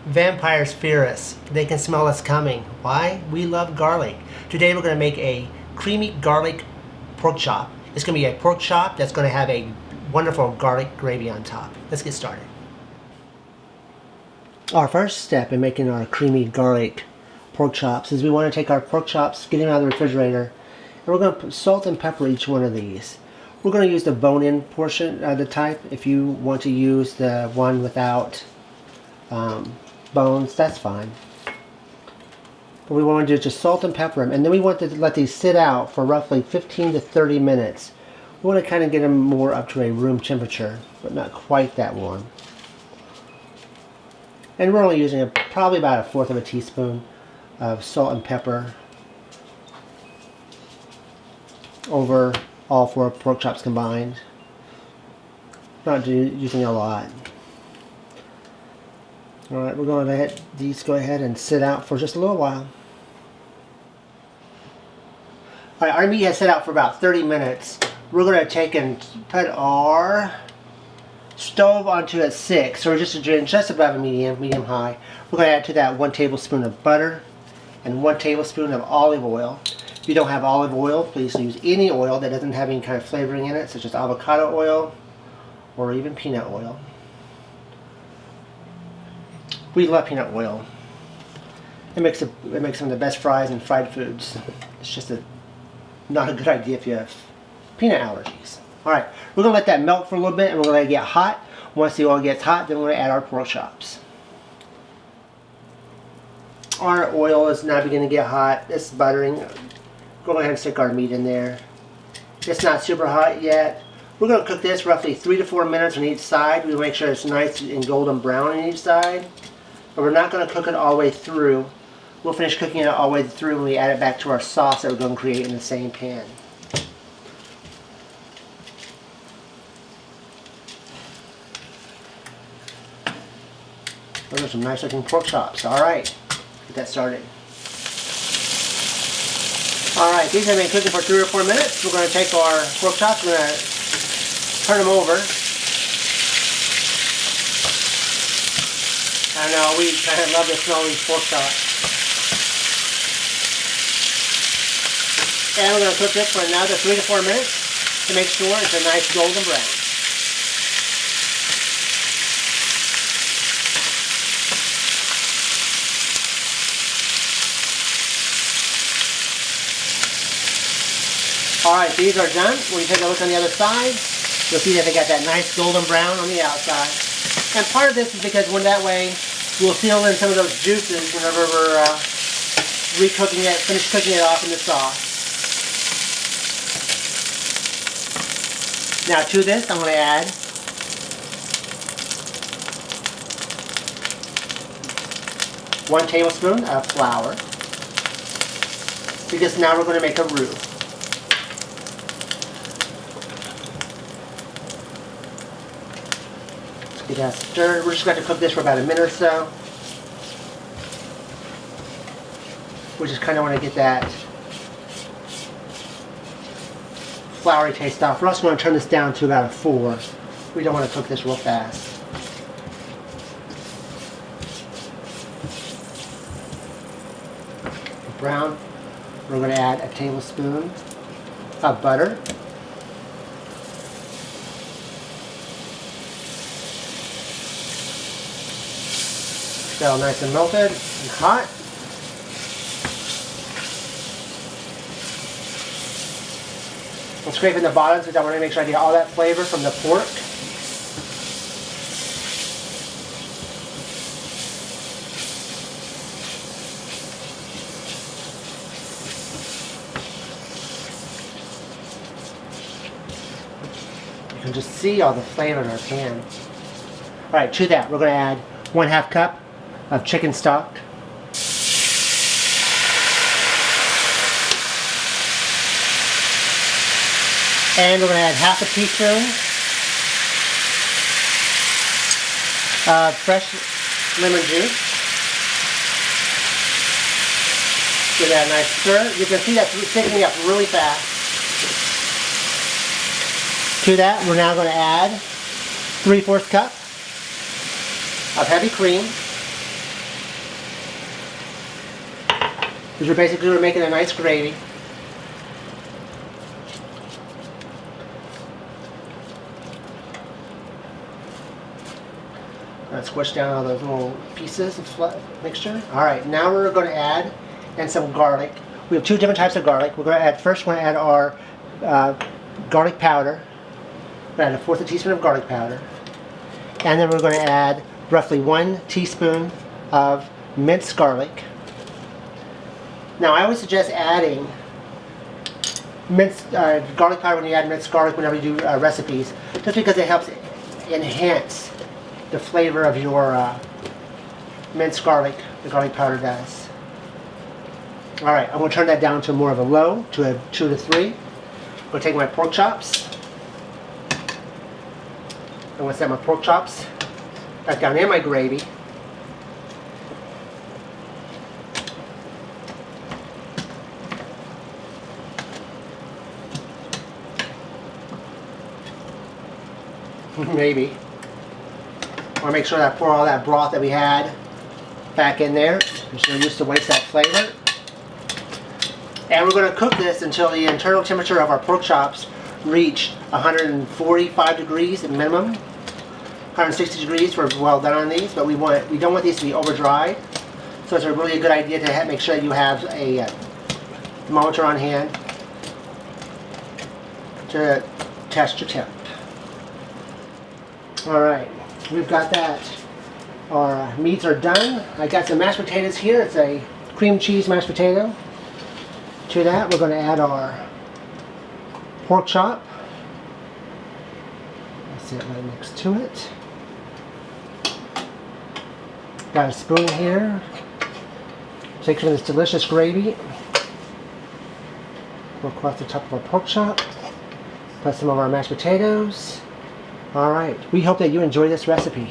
Vampires fear us. They can smell us coming. Why? We love garlic. Today we're going to make a creamy garlic pork chop. It's going to be a pork chop that's going to have a wonderful garlic gravy on top. Let's get started. Our first step in making our creamy garlic pork chops is we want to take our pork chops, get them out of the refrigerator, and we're going to put salt and pepper each one of these. We're going to use the bone-in portion of the type. If you want to use the one without bones, that's fine. But we want to do just salt and pepper them, and then we want to let these sit out for roughly 15 to 30 minutes. We want to kind of get them more up to a room temperature, but not quite that warm. And we're only using probably about 1/4 of a teaspoon of salt and pepper over all 4 pork chops combined. Not using a lot. Alright, we're going to let these go ahead and sit out for just a little while. Alright, our meat has sit out for about 30 minutes. We're going to take and put our stove onto at 6, so we're just above a medium high. We're going to add to that 1 tablespoon of butter and 1 tablespoon of olive oil. If you don't have olive oil, please use any oil that doesn't have any kind of flavoring in it, such as avocado oil or even peanut oil. We love peanut oil. It makes some of the best fries and fried foods. It's just not a good idea if you have peanut allergies. Alright, we're going to let that melt for a little bit, and we're going to let it get hot. Once the oil gets hot, then we're going to add our pork chops. Our oil is now beginning to get hot. It's buttering. Go ahead and stick our meat in there. It's not super hot yet. We're going to cook this roughly 3 to 4 minutes on each side. We make sure it's nice and golden brown on each side. But we're not going to cook it all the way through. We'll finish cooking it all the way through when we add it back to our sauce that we're going to create in the same pan. Those are some nice looking pork chops. Alright, get that started. Alright, these have been cooking for 3 or 4 minutes. We're going to take our pork chops, we're going to turn them over. I know, we kind of love the smell of these pork chops. And we're going to cook this for another 3 to 4 minutes to make sure it's a nice golden brown. Alright, these are done. When you take a look on the other side, you'll see that they got that nice golden brown on the outside. And part of this is because that way we'll seal in some of those juices whenever we're recooking it, finish cooking it off in the sauce. Now to this, I'm going to add one tablespoon of flour, because now we're going to make a roux. Let's get that stirred. We're just going to cook this for about a minute or so. We just kind of want to get that floury taste off. We're also going to turn this down to about a 4. We don't want to cook this real fast. Brown. We're going to add a tablespoon of butter. Get all nice and melted and hot. I'm scraping the bottoms because I want to make sure I get all that flavor from the pork. You can just see all the flavor in our pan. Alright, to that we're going to add 1/2 cup of chicken stock. And we're going to add 1/2 teaspoon of fresh lemon juice. Give that a nice stir. You can see that's thickening up really fast. To that, we're now going to add 3/4 cup of heavy cream. Because we're making a nice gravy. Let's squish down all those little pieces of mixture. All right, now we're going to add in some garlic. We have two different types of garlic. We're going to add our garlic powder. We're going to add 1/4 teaspoon of garlic powder, and then we're going to add roughly 1 teaspoon of minced garlic. Now, I always suggest adding minced garlic powder when you add minced garlic whenever you do recipes, just because it helps enhance the flavor of your minced garlic. The garlic powder does. All right, I'm going to turn that down to more of a low, to a 2 to 3. I'm going to take my pork chops. I'm going to set my pork chops back down in my gravy. Maybe. I want to make sure that I pour all that broth that we had back in there. There's no use to waste that flavor. And we're going to cook this until the internal temperature of our pork chops reach 145 degrees at minimum. 160 degrees, we're well done on these, but we don't want these to be over dried. So it's a really good idea to make sure that you have a thermometer on hand to test your temp. Alright, we've got that. Our meats are done. I got some mashed potatoes here. It's a cream cheese mashed potato. To that, we're going to add our pork chop. Let's see it right next to it. Got a spoon here. Take some of this delicious gravy. Go across the top of our pork chop. Put some of our mashed potatoes. Alright, we hope that you enjoy this recipe.